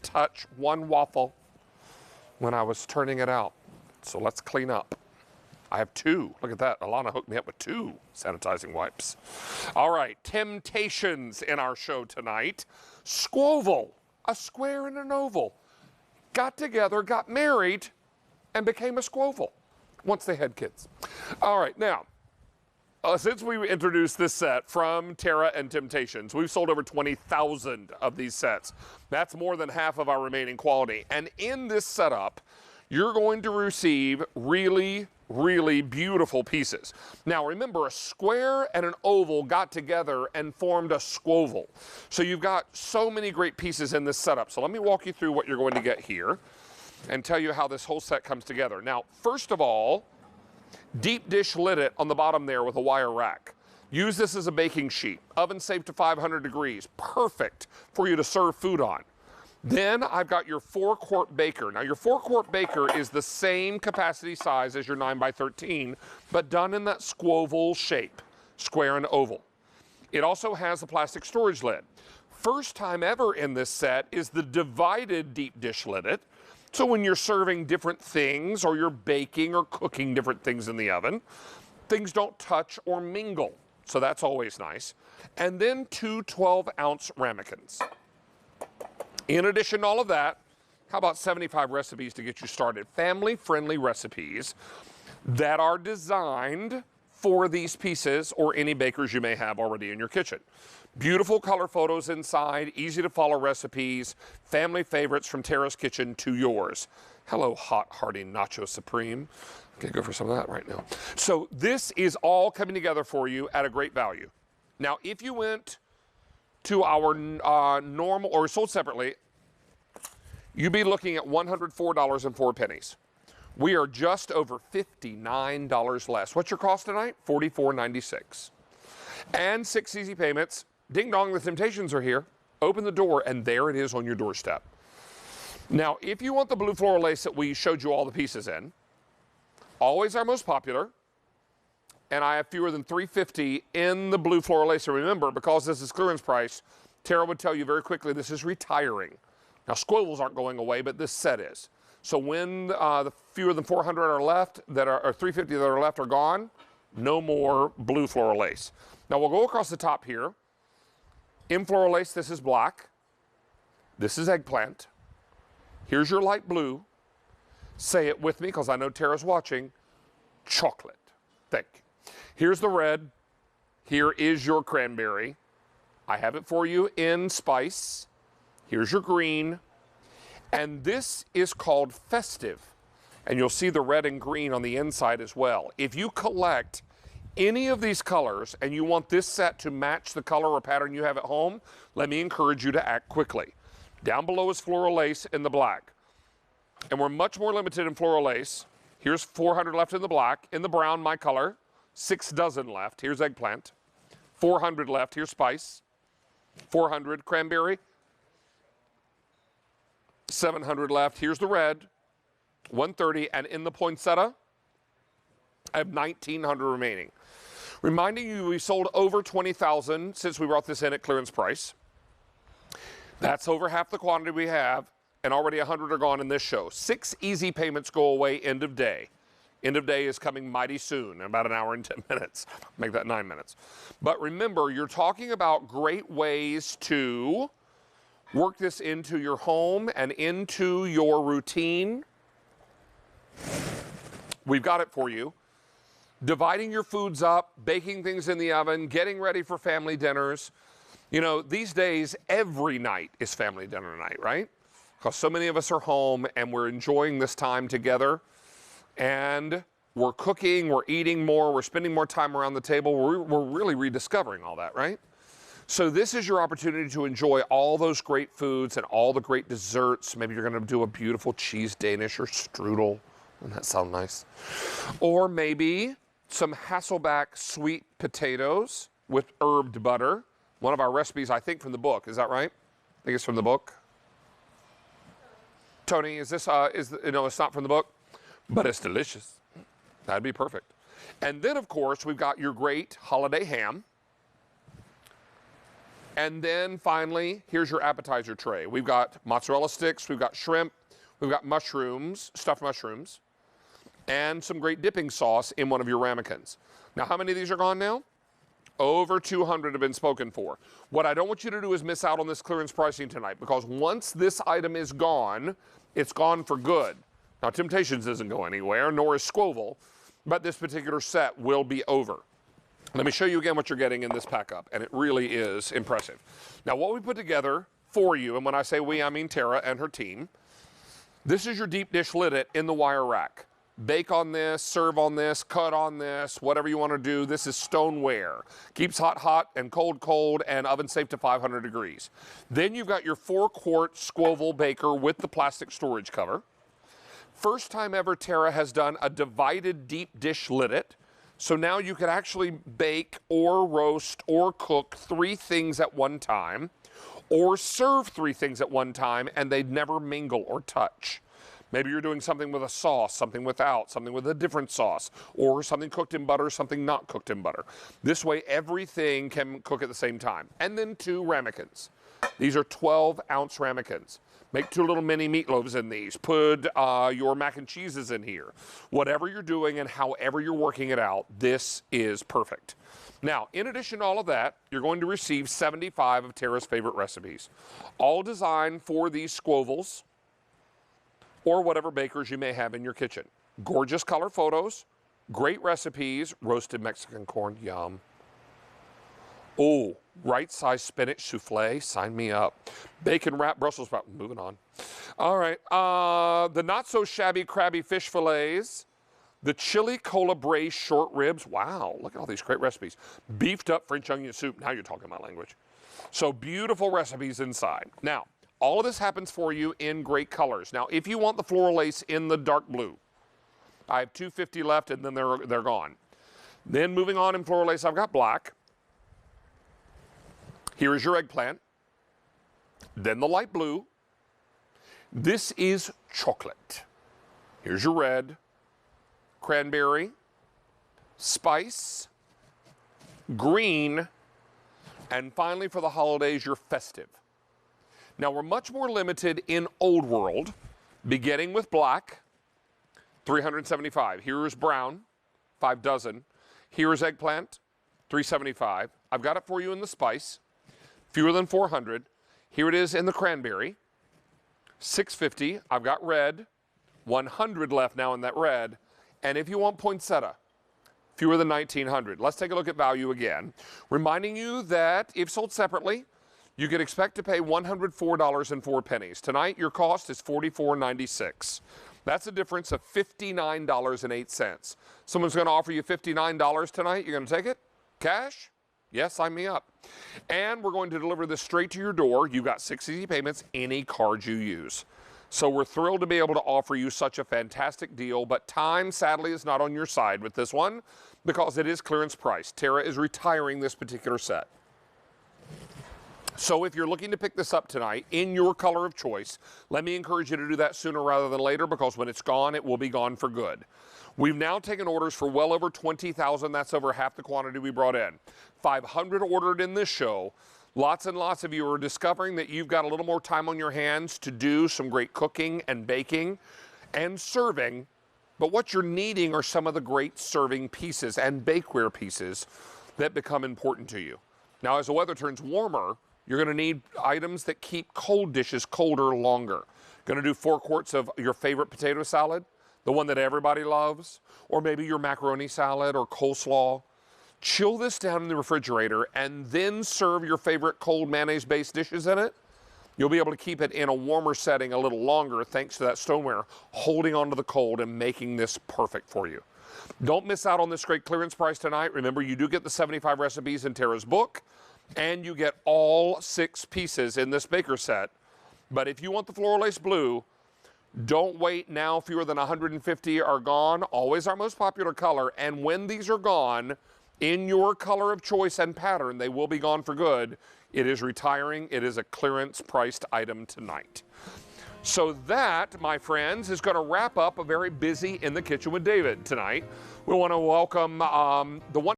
touch one waffle when I was turning it out. So let's clean up. I have two. Look at that. Alana hooked me up with two sanitizing wipes. All right, Temp-tations in our show tonight. Squoval, a square and an oval, got together, got married, and became a squoval once they had kids. All right, now, since we introduced this set from Tara and Temp-tations, we've sold over 20,000 of these sets. That's more than half of our remaining quality. And in this setup, you're going to receive really beautiful pieces. Now remember, a square and an oval got together and formed a squoval. So you've got so many great pieces in this setup. So let me walk you through what you're going to get here and tell you how this whole set comes together. Now, first of all, deep dish lid it on the bottom there with a wire rack. Use this as a baking sheet. Oven safe to 500 degrees. Perfect for you to serve food on. Then I've got your 4-quart baker. Now your 4-quart baker is the same capacity size as your 9x13, but done in that squoval shape, square and oval. It also has a plastic storage lid. First time ever in this set is the divided deep dish lid. So when you're serving different things or you're baking or cooking different things in the oven, things don't touch or mingle. So that's always nice. And then two 12-ounce ramekins. In addition to all of that, how about 75 recipes to get you started? Family-friendly recipes that are designed for these pieces or any bakers you may have already in your kitchen. Beautiful color photos inside, easy to follow recipes, family favorites from Tara's kitchen to yours. Hello, hot, hearty Nacho Supreme. Okay, go for some of that right now. So this is all coming together for you at a great value. Now, if you went to our normal, or sold separately, you'd be looking at $104.04. We are just over $59 less. What's your cost tonight? $44.96. And 6 easy payments. Ding dong, the Temp-tations are here. Open the door, and there it is on your doorstep. Now, if you want the blue floral lace that we showed you all the pieces in, always our most popular, and I have fewer than 350 in the blue floral lace. And remember, because this is clearance price, Tara would tell you very quickly this is retiring. Now, squivels aren't going away, but this set is. So when the fewer than 400 are left, or 350 that are left are gone, no more blue floral lace. Now, we'll go across the top here. In floral lace, this is black. This is eggplant. Here's your light blue. Say it with me, because I know Tara's watching. Chocolate. Thank you. Here's the red. Here is your cranberry. I have it for you in spice. Here's your green. And this is called festive. And you'll see the red and green on the inside as well. If you collect any of these colors and you want this set to match the color or pattern you have at home, let me encourage you to act quickly. Down below is floral lace in the black. And we're much more limited in floral lace. Here's 400 left in the black. In the brown, my color. 6 dozen left. Here's eggplant. 400 left. Here's spice. 400 cranberry. 700 left. Here's the red. 130. And in the poinsettia, I have 1,900 remaining. Reminding you, we sold over 20,000 since we brought this in at clearance price. That's over half the quantity we have, and already 100 are gone in this show. 6 easy payments go away end of day. End of day is coming mighty soon, in about an hour and 10 minutes. Make that 9 minutes. But remember, you're talking about great ways to work this into your home and into your routine. We've got it for you. Dividing your foods up, baking things in the oven, getting ready for family dinners. You know, these days, every night is family dinner night, right? Because so many of us are home and we're enjoying this time together. And we're cooking, we're eating more, we're spending more time around the table. We're really rediscovering all that, right? So this is your opportunity to enjoy all those great foods and all the great desserts. Maybe you're going to do a beautiful cheese Danish or strudel. Doesn't that sound nice? Or maybe some Hasselback sweet potatoes with herbed butter. One of our recipes, I think, from the book. Is that right? I think it's from the book. Tony, is this, it's not from the book, but it's delicious. That'd be perfect. And then, of course, we've got your great holiday ham. And then finally, here's your appetizer tray. We've got mozzarella sticks, we've got shrimp, we've got mushrooms, stuffed mushrooms, and some great dipping sauce in one of your ramekins. Now, how many of these are gone now? Over 200 have been spoken for. What I don't want you to do is miss out on this clearance pricing tonight, because once this item is gone, it's gone for good. Now, Temp-tations isn't going anywhere, nor is Squoval, but this particular set will be over. Let me show you again what you're getting in this pack up, and it really is impressive. Now, what we put together for you, and when I say we, I mean Tara and her team, this is your deep dish liddet in the wire rack. Bake on this, serve on this, cut on this, whatever you want to do. This is stoneware. Keeps hot, hot, and cold, cold, and oven safe to 500 degrees. Then you've got your 4-quart Squoval baker with the plastic storage cover. First time ever Tara has done a divided deep dish liddet. So now you can actually bake or roast or cook 3 things at one time, or serve 3 things at one time, and they'd never mingle or touch. Maybe you're doing something with a sauce, something without, something with a different sauce, or something cooked in butter, something not cooked in butter. This way, everything can cook at the same time. And then 2 ramekins. These are 12-ounce ramekins. Make 2 little mini meatloaves in these. Put your mac and cheeses in here. Whatever you're doing and however you're working it out, this is perfect. Now, in addition to all of that, you're going to receive 75 of Tara's favorite recipes, all designed for these Squovals or whatever bakers you may have in your kitchen. Gorgeous color photos, great recipes, roasted Mexican corn, yum. Oh, right-sized spinach souffle, sign me up. Bacon wrapped Brussels sprout, moving on. All right, the not-so-shabby crabby fish fillets, the chili cola braised short ribs. Wow, look at all these great recipes. Beefed up French onion soup, now you're talking my language. So beautiful recipes inside. Now, all of this happens for you in great colors. Now, if you want the floral lace in the dark blue, I have 250 left and then they're gone. Then moving on in floral lace, I've got black. Here is your eggplant, then the light blue. This is chocolate. Here's your red, cranberry, spice, green, and finally for the holidays, your festive. Now we're much more limited in Old World, beginning with black, 375. Here is brown, 5 dozen. Here is eggplant, 375. I've got it for you in the spice. Fewer than 400. Here it is in the cranberry, 650. I've got red, 100 left now in that red. And if you want poinsettia, fewer than 1,900. Let's take a look at value again. Reminding you that if sold separately, you can expect to pay $104.04. Tonight, your cost is $44.96. That's a difference of $59.08. Someone's going to offer you $59 tonight. You're going to take it? Cash? Yes, sign me up. And we're going to deliver this straight to your door. You've got 6 easy payments, any card you use. So we're thrilled to be able to offer you such a fantastic deal, but time, sadly, is not on your side with this one because it is clearance price. Tara is retiring this particular set. So if you're looking to pick this up tonight in your color of choice, let me encourage you to do that sooner rather than later, because when it's gone, it will be gone for good. We've now taken orders for well over 20,000. That's over half the quantity we brought in. 500 ordered in this show. Lots and lots of you are discovering that you've got a little more time on your hands to do some great cooking and baking and serving. But what you're needing are some of the great serving pieces and bakeware pieces that become important to you. Now, as the weather turns warmer, you're going to need items that keep cold dishes colder longer. Going to do 4 quarts of your favorite potato salad, the one that everybody loves, or maybe your macaroni salad or coleslaw. Chill this down in the refrigerator and then serve your favorite cold mayonnaise-based dishes in it. You'll be able to keep it in a warmer setting a little longer thanks to that stoneware holding onto the cold and making this perfect for you. Don't miss out on this great clearance price tonight. Remember, you do get the 75 recipes in Tara's book, and you get all 6 pieces in this baker set. But if you want the floral lace blue, don't wait now. Fewer than 150 are gone. Always our most popular color. And when these are gone, in your color of choice and pattern, they will be gone for good. It is retiring. It is a clearance priced item tonight. So that, my friends, is going to wrap up a very busy In the Kitchen with David tonight. We want to welcome the one